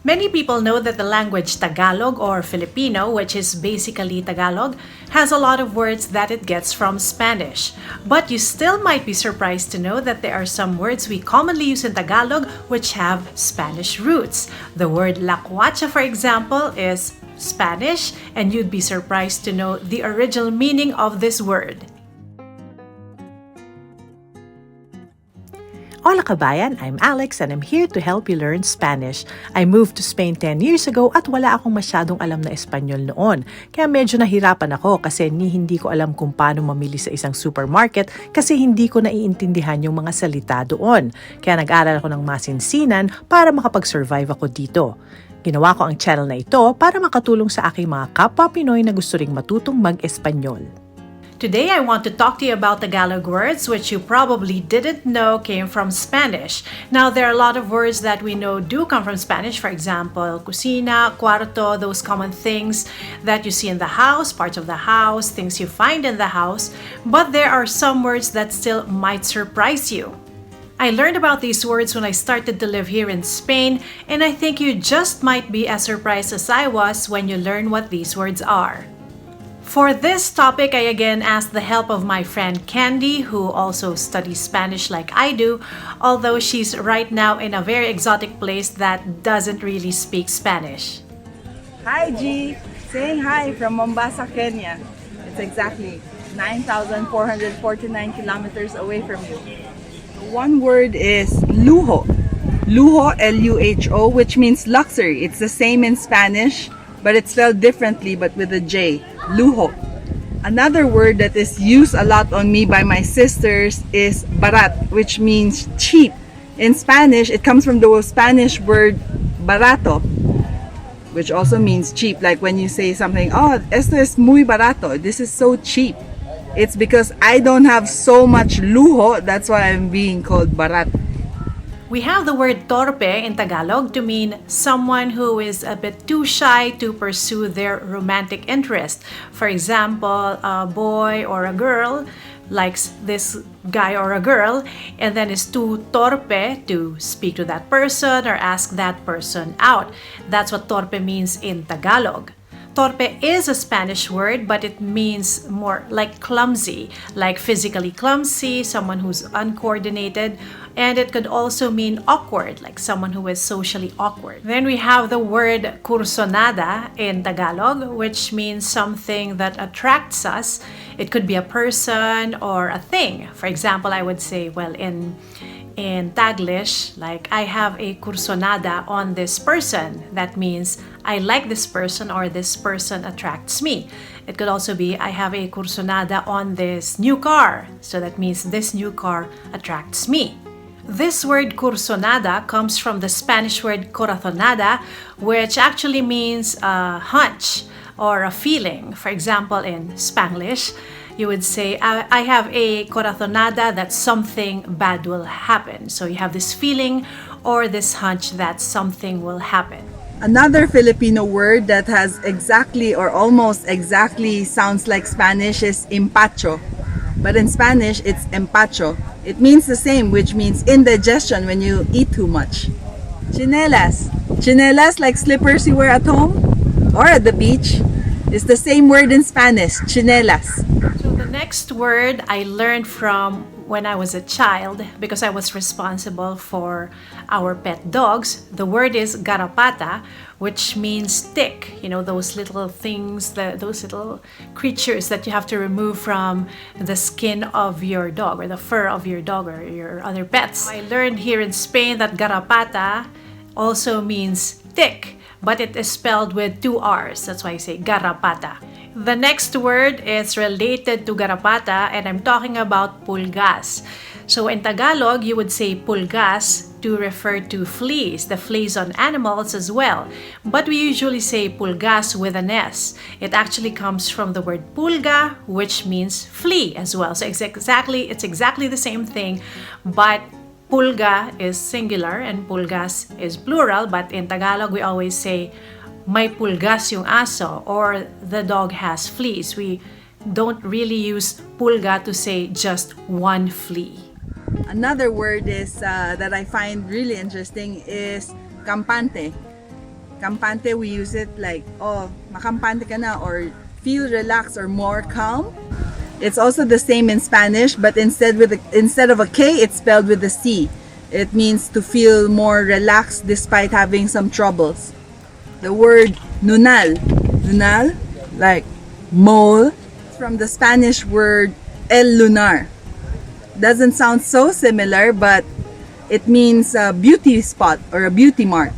Many people know that the language Tagalog or Filipino, which is basically Tagalog, has a lot of words that it gets from Spanish. But you still might be surprised to know that there are some words we commonly use in Tagalog which have Spanish roots. The word lacuacha, for example, is Spanish, and you'd be surprised to know the original meaning of this word. Hola Kabayan, I'm Alex and I'm here to help you learn Spanish. I moved to Spain 10 years ago at wala akong masyadong alam na Espanyol noon. Kaya medyo nahirapan ako kasi hindi ko alam kung paano mamili sa isang supermarket kasi hindi ko naiintindihan yung mga salita doon. Kaya nag-aral ako ng masinsinan para makapag-survive ako dito. Ginawa ko ang channel na ito para makatulong sa aking mga kapwa Pinoy na gusto ring matutong mag-Espanyol. Today, I want to talk to you about Tagalog words which you probably didn't know came from Spanish. Now, there are a lot of words that we know do come from Spanish. For example, cocina, cuarto, those common things that you see in the house, parts of the house, things you find in the house. But there are some words that still might surprise you. I learned about these words when I started to live here in Spain, and I think you just might be as surprised as I was when you learn what these words are. For this topic, I again asked the help of my friend Candy, who also studies Spanish like I do, although she's right now in a very exotic place that doesn't really speak Spanish. Hi G! Saying hi from Mombasa, Kenya. It's exactly 9,449 kilometers away from you. One word is lujo. Lujo, L-U-H-O, which means luxury. It's the same in Spanish, but it's spelled differently but with a J. Lujo. Another word that is used a lot on me by my sisters is barat, which means cheap. In Spanish, it comes from the Spanish word barato, which also means cheap. Like when you say something, oh, esto es muy barato, this is so cheap. It's because I don't have so much lujo, that's why I'm being called barat. We have the word torpe in Tagalog to mean someone who is a bit too shy to pursue their romantic interest. For example, a boy or a girl likes this guy or a girl and then is too torpe to speak to that person or ask that person out. That's what torpe means in Tagalog. Torpe is a Spanish word, but it means more like clumsy, like physically clumsy, someone who's uncoordinated, and it could also mean awkward, like someone who is socially awkward. Then we have the word cursonada in Tagalog, which means something that attracts us. It could be a person or a thing. For example, I would say, well, in Taglish, like I have a cursonada on this person. That means I like this person or this person attracts me. It could also be I have a cursonada on this new car. So that means this new car attracts me. This word cursonada comes from the Spanish word corazonada, which actually means a hunch or a feeling. For example, in Spanglish, you would say, I have a corazonada that something bad will happen. So you have this feeling or this hunch that something will happen. Another Filipino word that has exactly or almost exactly sounds like Spanish is empacho. But in Spanish, it's empacho. It means the same, which means indigestion when you eat too much. Chinelas. Chinelas, like slippers you wear at home or at the beach, is the same word in Spanish, chinelas. So the next word I learned from when I was a child because I was responsible for our pet dogs. The word is garapata, which means tick. You know, those little things, those little creatures that you have to remove from the skin of your dog or the fur of your dog or your other pets. I learned here in Spain that garapata also means tick, but it is spelled with two R's. That's why I say garrapata. The next word is related to garrapata, and I'm talking about pulgas. So in Tagalog, you would say pulgas to refer to fleas, the fleas on animals as well. But we usually say pulgas with an S. It actually comes from the word pulga, which means flea as well. So it's exactly the same thing, but pulga is singular and pulgas is plural. But in Tagalog, we always say may pulgas yung aso or the dog has fleas. We don't really use pulga to say just one flea. Another word is that I find really interesting is campante. Kampante, we use it like, oh, makampante ka na, or feel relaxed or more calm. It's also the same in Spanish, but instead of a K, it's spelled with a C. It means to feel more relaxed despite having some troubles. The word nunal, like mole, from the Spanish word el lunar. Doesn't sound so similar, but it means a beauty spot or a beauty mark.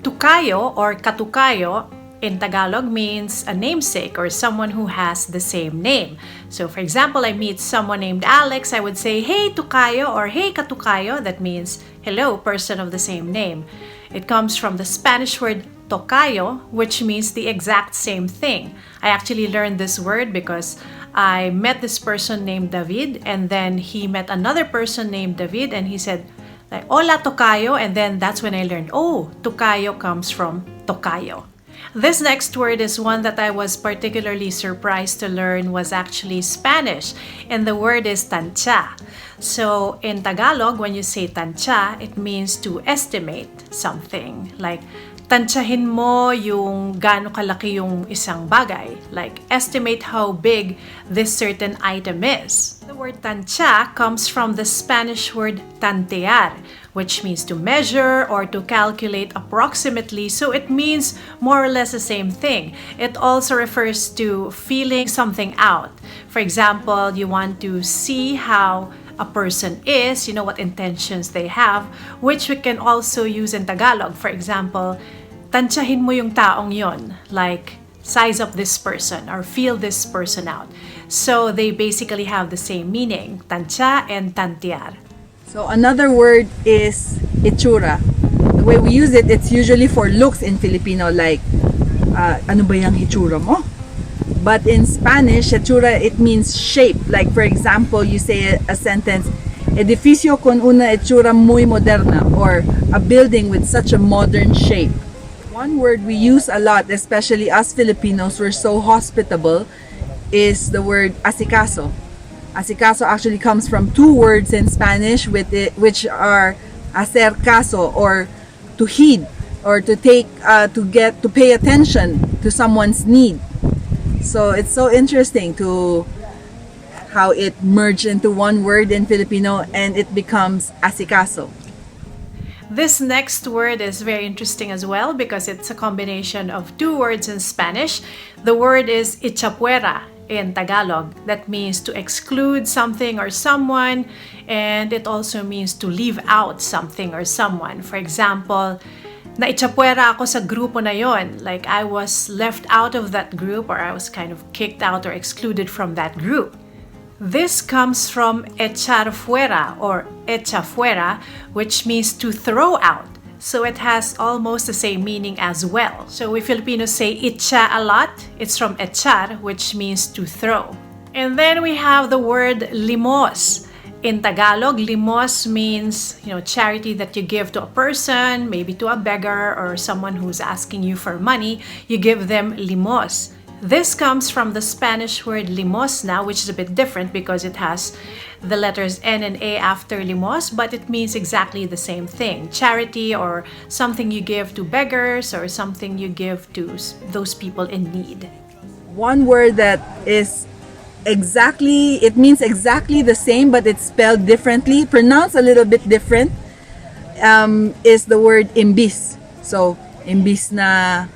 Tukayo or katukayo in Tagalog means a namesake or someone who has the same name. So for example, I meet someone named Alex, I would say, "Hey Tukayo" or "Hey Katukayo." That means, hello, person of the same name. It comes from the Spanish word tocayo, which means the exact same thing. I actually learned this word because I met this person named David, and then he met another person named David, and he said, like, "Hola tocayo," and then that's when I learned, oh, tocayo comes from tocayo. This next word is one that I was particularly surprised to learn was actually Spanish, and the word is tancha. So in Tagalog, when you say tancha, it means to estimate something. Like, tansyahin mo yung gaano kalaki yung isang bagay. Like, estimate how big this certain item is. The word tansya comes from the Spanish word tantear, which means to measure or to calculate approximately. So it means more or less the same thing. It also refers to feeling something out. For example, you want to see how a person is, you know what intentions they have, which we can also use in Tagalog. For example, tansyahin mo yung taong yon, like size up this person or feel this person out. So they basically have the same meaning, tansya and tantear. So another word is itsura. The way we use it, it's usually for looks in Filipino, like, ano ba yung itsura mo? But in Spanish, itsura, it means shape. Like, for example, you say a sentence, edificio con una itsura muy moderna, or a building with such a modern shape. One word we use a lot, especially us Filipinos, we're so hospitable, is the word asikaso. Asikaso actually comes from two words in Spanish which are hacer caso, or to heed, or to pay attention to someone's need. So it's so interesting to how it merged into one word in Filipino and it becomes asikaso. This next word is very interesting as well because it's a combination of two words in Spanish. The word is ichapuera in Tagalog. That means to exclude something or someone, and it also means to leave out something or someone. For example, naichapuera ako sa grupo na yon. Like, I was left out of that group, or I was kind of kicked out or excluded from that group. This comes from echar fuera or echa fuera, which means to throw out. So it has almost the same meaning as well. So we Filipinos say itcha a lot. It's from echar, which means to throw. And then we have the word limos. In Tagalog, limos means, charity that you give to a person, maybe to a beggar or someone who's asking you for money. You give them limos. This comes from the Spanish word limosna, which is a bit different because it has the letters N and A after limos, but it means exactly the same thing. Charity, or something you give to beggars, or something you give to those people in need. One word that is it means exactly the same, but it's spelled differently, pronounced a little bit different, is the word imbis. So, imbis na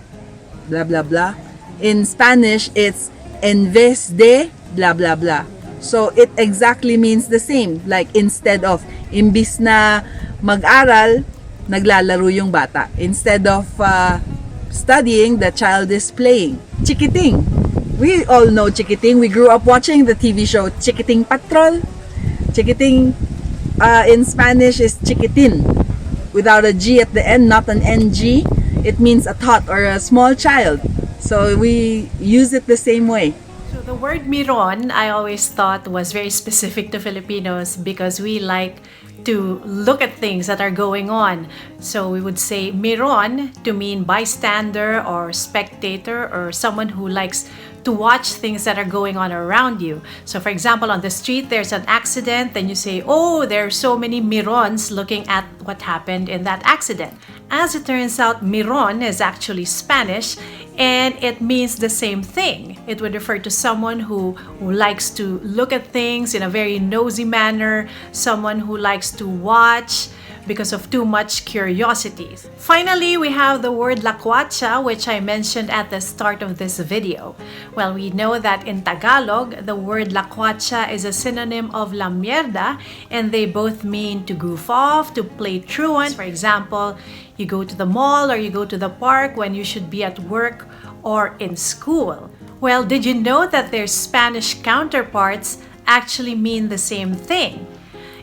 blah blah blah. In Spanish, it's en vez de blah blah blah. So it exactly means the same. Like, instead of, imbis na mag-aral, naglalaro yung bata. Instead of studying, the child is playing. Chikiting. We all know Chikiting. We grew up watching the TV show Chikiting Patrol. Chikiting in Spanish is chikitin. Without a G at the end, not an NG. It means a tot or a small child. So we use it the same way. So the word miron, I always thought was very specific to Filipinos because we like to look at things that are going on. So we would say miron to mean bystander or spectator, or someone who likes to watch things that are going on around you. So for example, on the street, there's an accident, then you say, oh, there are so many mirons looking at what happened in that accident. As it turns out, miron is actually Spanish and it means the same thing. It would refer to someone who likes to look at things in a very nosy manner, someone who likes to watch because of too much curiosity. Finally, we have the word lacuacha, which I mentioned at the start of this video. Well, we know that in Tagalog, the word lacuacha is a synonym of la mierda, and they both mean to goof off, to play truant. For example, you go to the mall or you go to the park when you should be at work or in school. Well, did you know that their Spanish counterparts actually mean the same thing?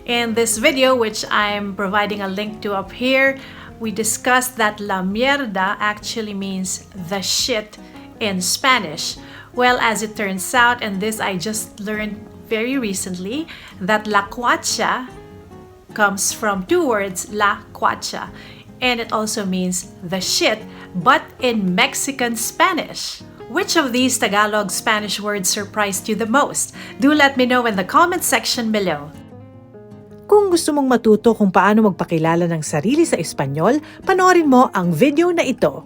In this video, which I'm providing a link to up here, we discussed that la mierda actually means the shit in Spanish. Well, as it turns out, and this I just learned very recently, that la cuacha comes from two words, la cuacha, and it also means the shit, but in Mexican Spanish. Which of these Tagalog Spanish words surprised you the most? Do let me know in the comment section below. Kung gusto mong matuto kung paano magpakilala ng sarili sa Espanyol, panoorin mo ang video na ito.